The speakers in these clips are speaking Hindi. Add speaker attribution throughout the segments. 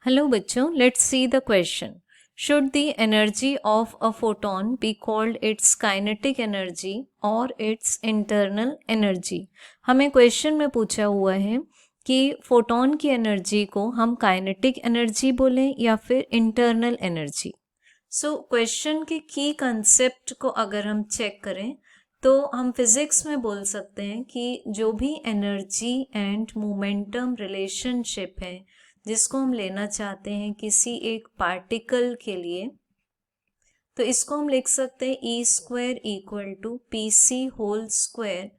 Speaker 1: हेलो बच्चों, let's see the question. Should the energy of a photon be called its kinetic energy और इट्स इंटरनल एनर्जी? हमें क्वेश्चन में पूछा हुआ है कि फोटोन की एनर्जी को हम काइनेटिक एनर्जी बोलें या फिर इंटरनल एनर्जी. सो क्वेश्चन के की कंसेप्ट को अगर हम चेक करें तो हम फिजिक्स में बोल सकते हैं कि जो भी एनर्जी एंड मोमेंटम रिलेशनशिप है जिसको हम लेना चाहते हैं किसी एक पार्टिकल के लिए, तो इसको हम लिख सकते हैं E square equal to P C whole square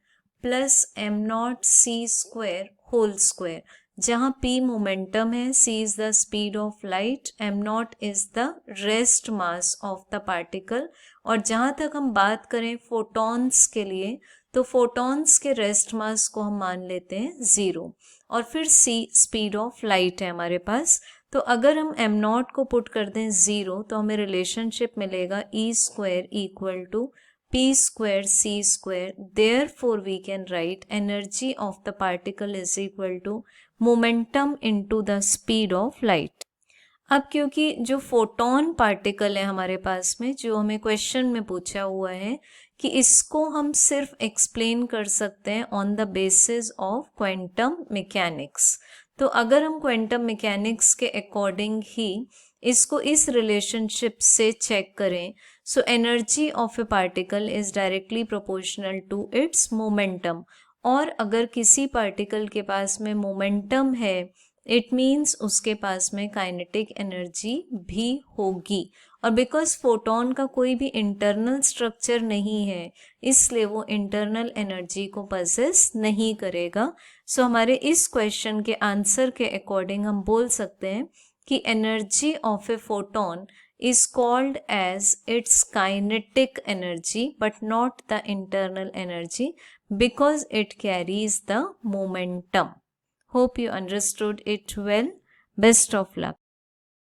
Speaker 1: plus M not C square whole square, जहाँ p मोमेंटम है, c is the speed of light, m not is the rest mass of the particle. और जहाँ तक हम बात करें फोटॉन्स के लिए, तो फोटॉन्स के रेस्ट मास को हम मान लेते हैं 0 और फिर c स्पीड ऑफ लाइट है हमारे पास. तो अगर हम m नॉट को पुट कर दें 0 तो हमें रिलेशनशिप मिलेगा e square equal to p square c square. Therefore we can write energy of the particle is equal to momentum into the speed of light. अब क्योंकि जो फोटोन पार्टिकल है हमारे पास में, जो हमें क्वेश्चन में पूछा हुआ है कि इसको हम सिर्फ एक्सप्लेन कर सकते हैं on the basis of quantum mechanics, तो अगर हम क्वांटम मैकेनिक्स के अकॉर्डिंग ही इसको इस रिलेशनशिप से चेक करें, so energy of a particle is directly proportional to its momentum. और अगर किसी पार्टिकल के पास में मोमेंटम है, इट मीन्स उसके पास में काइनेटिक एनर्जी भी होगी. और बिकॉज फोटोन का कोई भी इंटरनल स्ट्रक्चर नहीं है, इसलिए वो इंटरनल एनर्जी को पजेस नहीं करेगा. सो हमारे इस क्वेश्चन के आंसर के अकॉर्डिंग हम बोल सकते हैं कि energy of a photon is called as its kinetic energy but not the internal energy because it carries the momentum. Hope you understood it well. Best of luck.